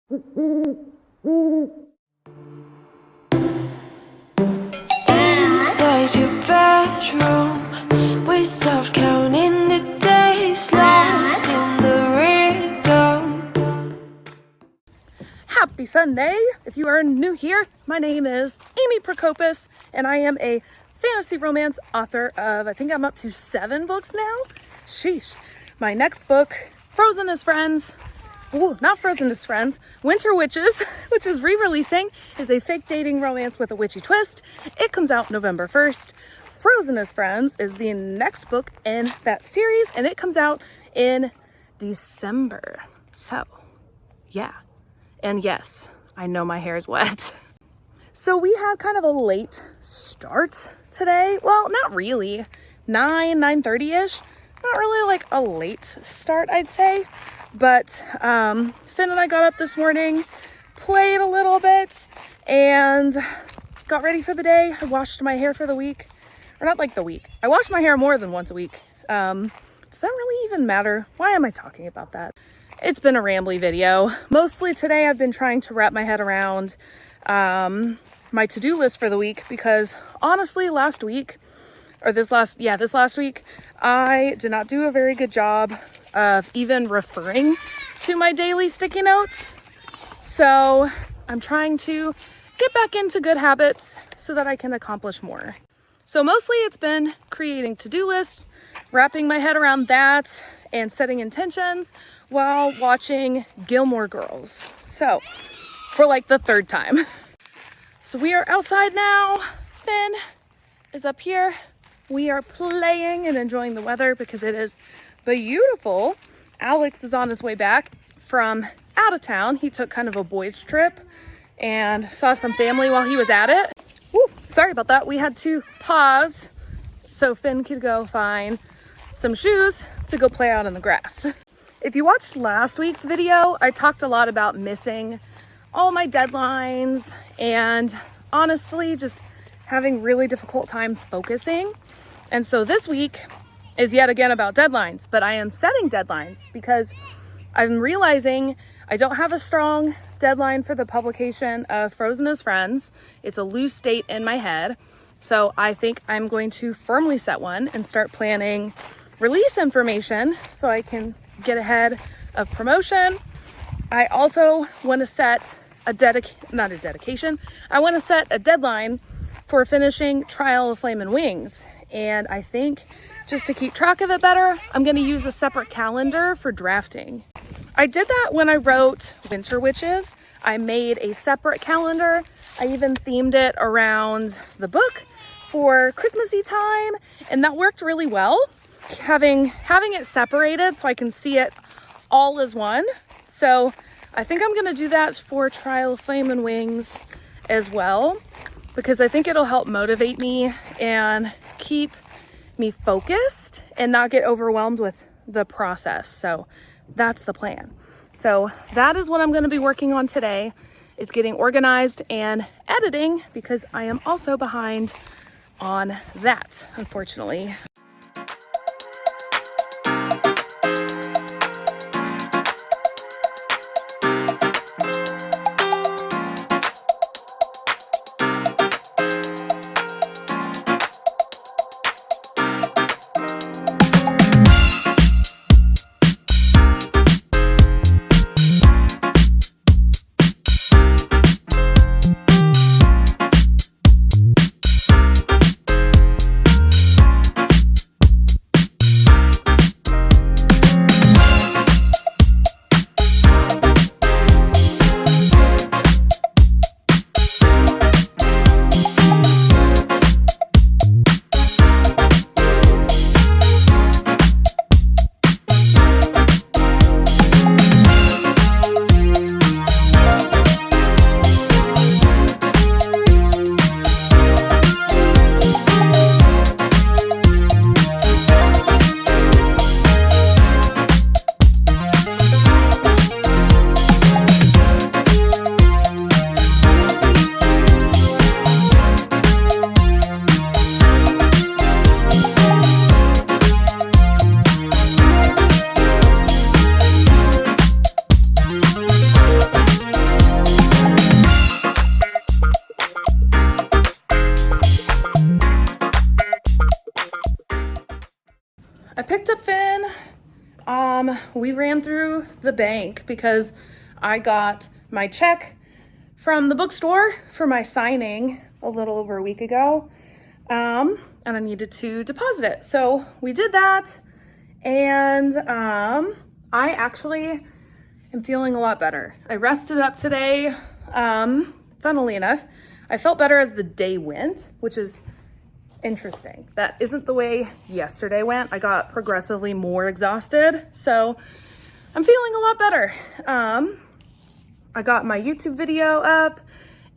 Inside your bedroom, we stopped counting the days, lost in the rhythm. Happy Sunday! If you are new here, my name is Amy Prokopis, and I am a fantasy romance author of, I think I'm up to 7 books now. Sheesh. My next book, Frozen as Friends, not Frozen as Friends, Winter Witches, which is re-releasing, is a fake dating romance with a witchy twist. It comes out November 1st. Frozen as Friends is the next book in that series, and it comes out in December. So, yeah. And yes, I know my hair is wet. So we had kind of a late start today. Well, not really. 9:30-ish. Not really like a late start, I'd say. But Finn and I got up this morning, played a little bit, and got ready for the day. I washed my hair for the week. Or not like the week. I wash my hair more than once a week. Does that really even matter? Why am I talking about that? It's been a rambly video. Mostly today I've been trying to wrap my head around my to-do list for the week, because honestly this last week, I did not do a very good job of even referring to my daily sticky notes. So I'm trying to get back into good habits so that I can accomplish more. So mostly it's been creating to-do lists, wrapping my head around that, and setting intentions while watching Gilmore Girls. So for like the 3rd time. So we are outside now. Finn is up here. We are playing and enjoying the weather because it is beautiful. Alex is on his way back from out of town. He took kind of a boys trip and saw some family while he was at it. Woo, sorry about that. We had to pause so Finn could go find some shoes to go play out in the grass. If you watched last week's video, I talked a lot about missing all my deadlines and honestly just having really difficult time focusing. And so this week is yet again about deadlines, but I am setting deadlines because I'm realizing I don't have a strong deadline for the publication of Frozen as Friends. It's a loose date in my head. So I think I'm going to firmly set one and start planning release information so I can get ahead of promotion. I also want to set I want to set a deadline for finishing Trial of Flame and Wings. And I think just to keep track of it better, I'm going to use a separate calendar for drafting. I did that when I wrote Winter Witches. I made a separate calendar. I even themed it around the book for Christmassy time, and that worked really well. Having it separated so I can see it all as one. So I think I'm going to do that for Trial of Flame and Wings as well, because I think it'll help motivate me and keep me focused and not get overwhelmed with the process. So that's the plan. So that is what I'm going to be working on today, is getting organized and editing, because I am also behind on that, unfortunately. we ran through the bank because I got my check from the bookstore for my signing a little over a week ago. And I needed to deposit it. So we did that. And I actually am feeling a lot better. I rested up today. Funnily enough, I felt better as the day went, which is interesting. That isn't the way yesterday went. I got progressively more exhausted. So I'm feeling a lot better. I got my YouTube video up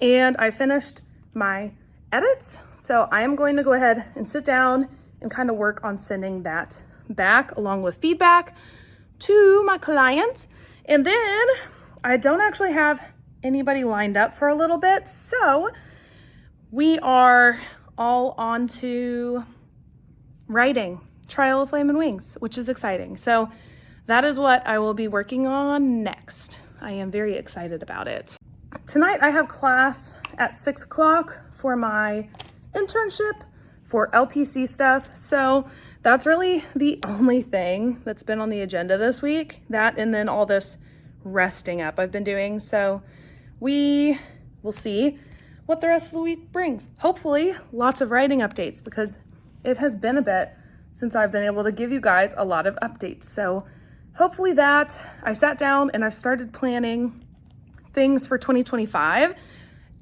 and I finished my edits. So I am going to go ahead and sit down and kind of work on sending that back along with feedback to my client. And then I don't actually have anybody lined up for a little bit. So we are all on to writing Trial of Flame and Wings, which is exciting. So that is what I will be working on next. I am very excited about it. Tonight I have class at 6 o'clock for my internship for LPC stuff. So that's really the only thing that's been on the agenda this week. That and then all this resting up I've been doing. So we will see what the rest of the week brings. Hopefully lots of writing updates because it has been a bit since I've been able to give you guys a lot of updates. So hopefully that. I sat down and I've started planning things for 2025.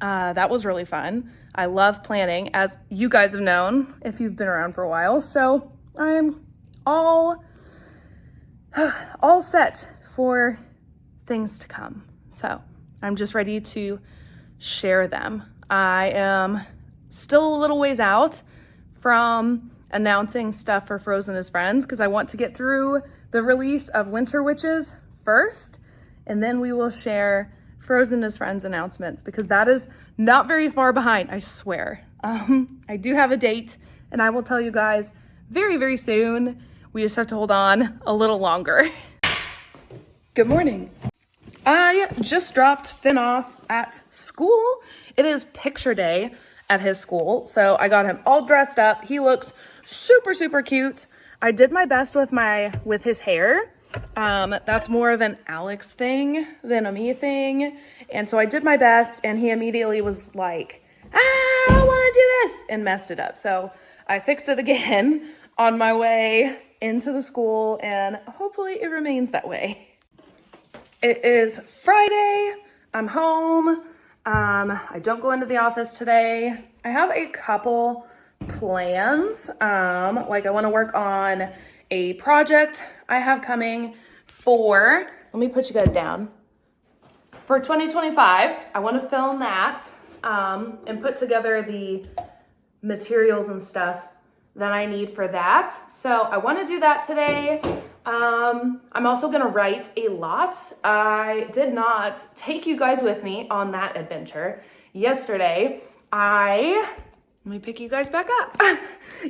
That was really fun. I love planning, as you guys have known if you've been around for a while. So I'm all set for things to come. So I'm just ready to share them. I am still a little ways out from announcing stuff for Frozen as Friends because I want to get through the release of Winter Witches first, and then we will share Frozen as Friends announcements because that is not very far behind, I swear. I do have a date and I will tell you guys very, very soon. We just have to hold on a little longer. Good morning. I just dropped Finn off at school. It is picture day at his school. So I got him all dressed up. He looks super, super cute. I did my best with his hair. That's more of an Alex thing than a me thing. And so I did my best and he immediately was like, I don't want to do this and messed it up. So I fixed it again on my way into the school and hopefully it remains that way. It is Friday. I'm home. I don't go into the office today. I have a couple plans. Like I want to work on a project I have coming for, let me put you guys down. For 2025, I want to film that and put together the materials and stuff that I need for that. So I want to do that today. I'm also going to write a lot. I did not take you guys with me on that adventure. Yesterday, let me pick you guys back up.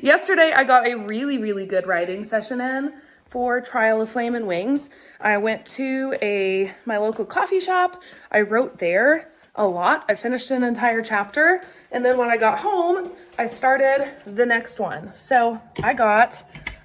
Yesterday, I got a really, really good writing session in for Trial of Flame and Wings. I went to my local coffee shop. I wrote there a lot. I finished an entire chapter. And then when I got home, I started the next one. So I got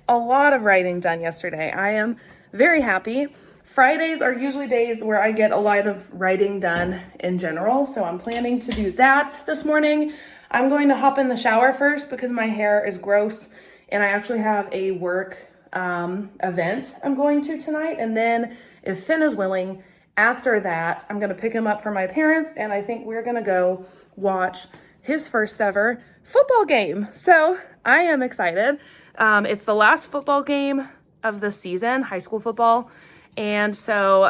a lot of writing done yesterday. I am very happy. Fridays are usually days where I get a lot of writing done in general. So I'm planning to do that this morning. I'm going to hop in the shower first because my hair is gross and I actually have a work event I'm going to tonight. And then if Finn is willing, after that, I'm going to pick him up from my parents and I think we're going to go watch his first ever football game. So I am excited. It's the last football game of the season, high school football. And so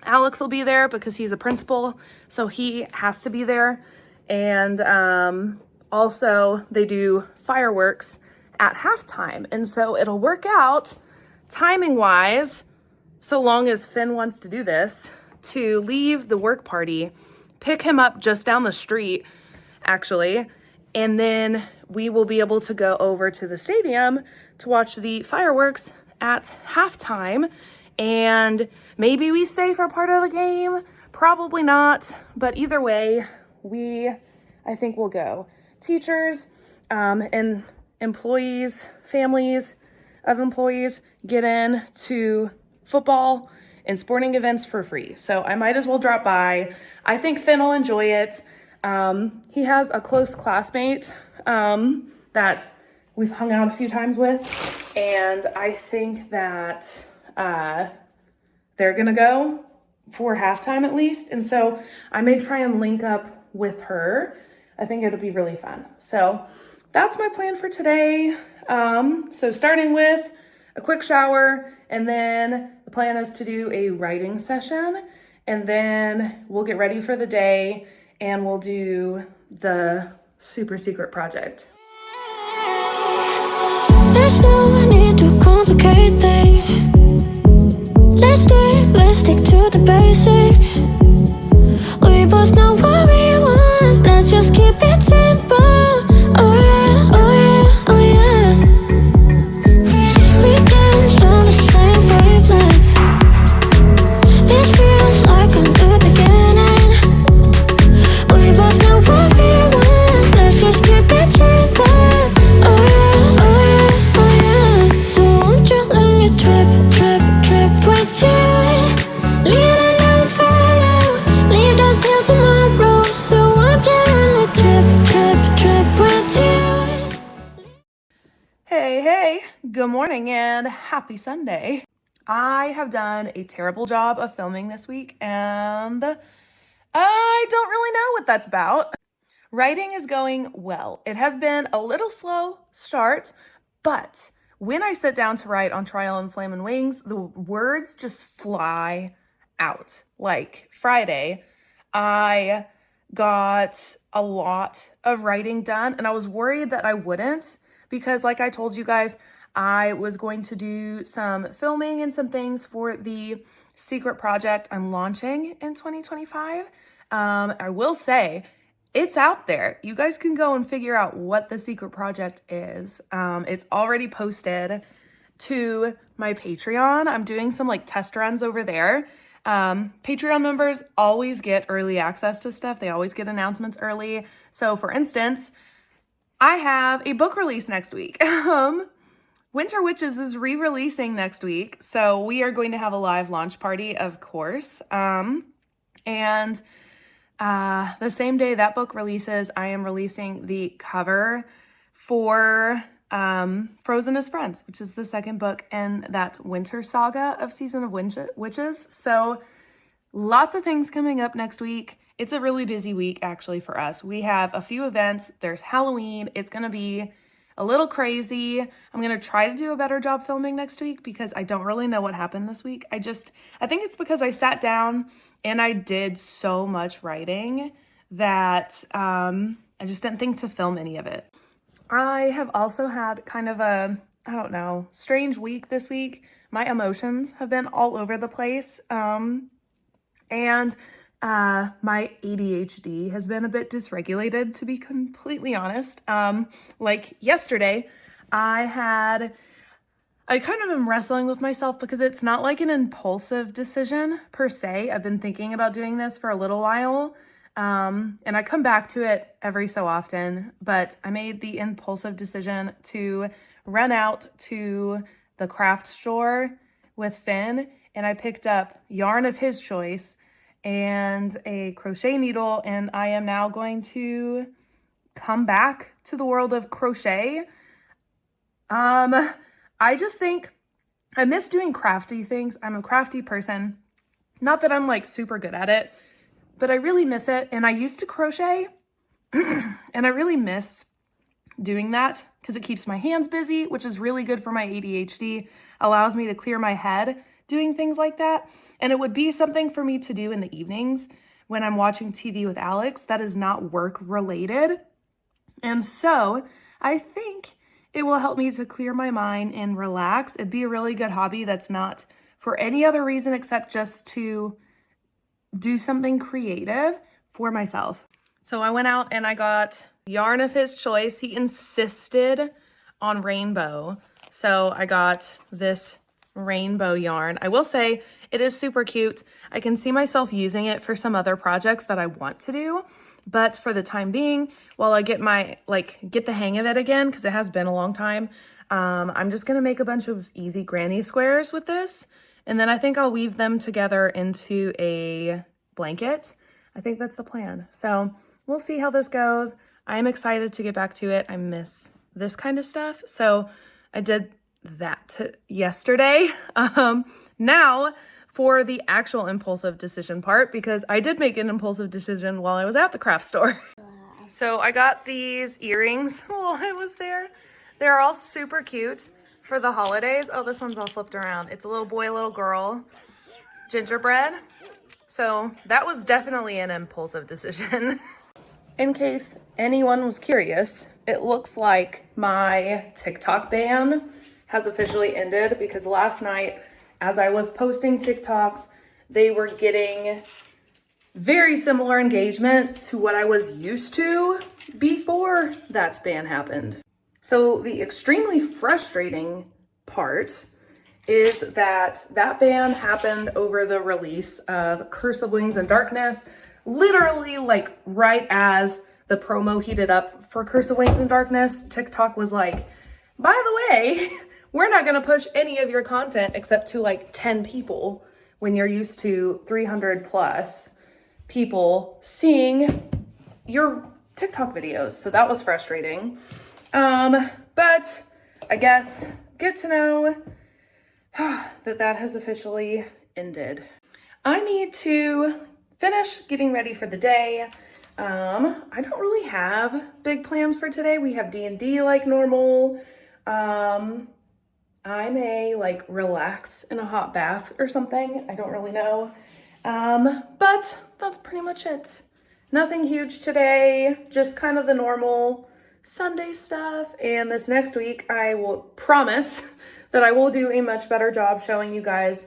Alex will be there because he's a principal. So he has to be there. And also they do fireworks at halftime. And so it'll work out timing wise, so long as Finn wants to do this, to leave the work party, pick him up just down the street, actually, and then we will be able to go over to the stadium to watch the fireworks at halftime. And maybe we stay for part of the game, probably not, but either way, I think we'll go. Teachers and employees, families of employees get into football and sporting events for free. So I might as well drop by. I think Finn will enjoy it. He has a close classmate that we've hung out a few times with, and I think that they're gonna go for halftime at least. And so I may try and link up with her. I think it'll be really fun. So that's my plan for today. So starting with a quick shower, and then the plan is to do a writing session, and then we'll get ready for the day and we'll do the super secret project. There's no need to complicate things. Let's stick to the basics. We both know what we want. Let's just keep it simple. Oh yeah, oh yeah, oh yeah. We dance on the same wavelength. This feels like a new beginning. We both know what we want. Let's just keep it simple. Oh yeah, oh yeah, oh yeah. So won't you let me trip with you? Leading and follow, leave us till tomorrow. So won't you let me trip with you? Hey, good morning and happy Sunday. I have done a terrible job of filming this week, and I don't really know what that's about. Writing is going well. It has been a little slow start, but when I sit down to write on Trial and Flamin' Wings, the words just fly out. Like Friday, I got a lot of writing done, and I was worried that I wouldn't, because like I told you guys, I was going to do some filming and some things for the secret project I'm launching in 2025. I will say, it's out there. You guys can go and figure out what the secret project is. It's already posted to my Patreon. I'm doing some like test runs over there. Patreon members always get early access to stuff. They always get announcements early. So for instance, I have a book release next week. Winter Witches is re-releasing next week. So we are going to have a live launch party, of course. And the same day that book releases, I am releasing the cover for Frozen as Friends, which is the second book in that winter saga of Season of Witches. So lots of things coming up next week. It's a really busy week actually for us. We have a few events. There's Halloween. It's going to be a little crazy. I'm going to try to do a better job filming next week because I don't really know what happened this week. I think it's because I sat down and I did so much writing that I just didn't think to film any of it. I have also had kind of a, strange week this week. My emotions have been all over the place. And my ADHD has been a bit dysregulated, to be completely honest. Like yesterday, I kind of am wrestling with myself because it's not like an impulsive decision per se. I've been thinking about doing this for a little while, and I come back to it every so often, but I made the impulsive decision to run out to the craft store with Finn, and I picked up yarn of his choice and a crochet needle, and I am now going to come back to the world of crochet. I just think I miss doing crafty things. I'm a crafty person. Not that I'm like super good at it, but I really miss it. And I used to crochet and I really miss doing that because it keeps my hands busy, which is really good for my ADHD, allows me to clear my head doing things like that. And it would be something for me to do in the evenings when I'm watching TV with Alex that is not work related. And so I think it will help me to clear my mind and relax. It'd be a really good hobby that's not for any other reason except just to do something creative for myself. So I went out and I got yarn of his choice. He insisted on rainbow. So I got this rainbow yarn. I will say it is super cute. I can see myself using it for some other projects that I want to do. But for the time being, while I get the hang of it again, because it has been a long time, I'm just gonna make a bunch of easy granny squares with this, and then I think I'll weave them together into a blanket. I think that's the plan. So we'll see how this goes. I'm excited to get back to it. I miss this kind of stuff. So I did that yesterday. Now for the actual impulsive decision part, because I did make an impulsive decision while I was at the craft store. So I got these earrings while I was there. They're all super cute for the holidays. Oh, this one's all flipped around. It's a little boy, little girl, gingerbread. So that was definitely an impulsive decision. In case anyone was curious, it looks like my TikTok ban has officially ended because last night, as I was posting TikToks, they were getting very similar engagement to what I was used to before that ban happened. So the extremely frustrating part is that ban happened over the release of Curse of Wings and Darkness, literally like right as the promo heated up for Curse of Wings and Darkness. TikTok was like, by the way, we're not gonna push any of your content except to like 10 people when you're used to 300 plus people seeing your TikTok videos. So that was frustrating. But I guess good to know that has officially ended. I need to finish getting ready for the day. I don't really have big plans for today. We have D&D like normal. I may like relax in a hot bath or something. I don't really know. But that's pretty much it. Nothing huge today, just kind of the normal Sunday stuff. And this next week, I will promise that I will do a much better job showing you guys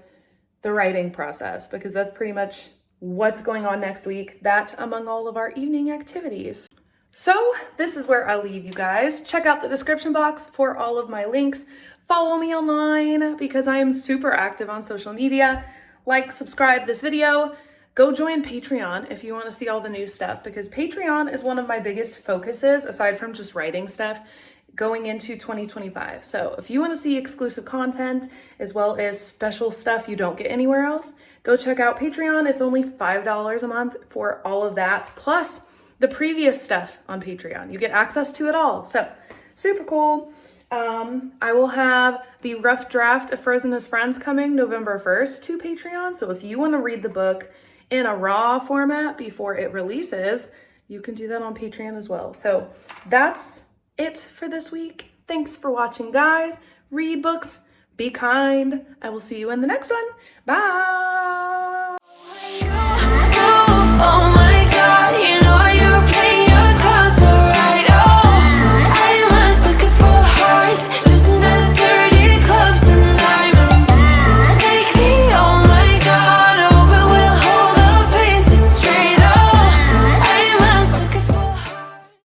the writing process, because that's pretty much what's going on next week, that among all of our evening activities. So this is where I'll leave you guys. Check out the description box for all of my links. Follow me online because I am super active on social media. Like, subscribe this video. Go join Patreon if you want to see all the new stuff, because Patreon is one of my biggest focuses aside from just writing stuff going into 2025. So if you want to see exclusive content as well as special stuff you don't get anywhere else, go check out Patreon. It's only $5 a month for all of that, plus the previous stuff on Patreon. You get access to it all. So super cool. I will have the rough draft of Frozen as Friends coming November 1st to Patreon. So if you want to read the book in a raw format before it releases, you can do that on Patreon as well. So that's it for this week. Thanks for watching, guys. Read books, be kind. I will see you in the next one. Bye.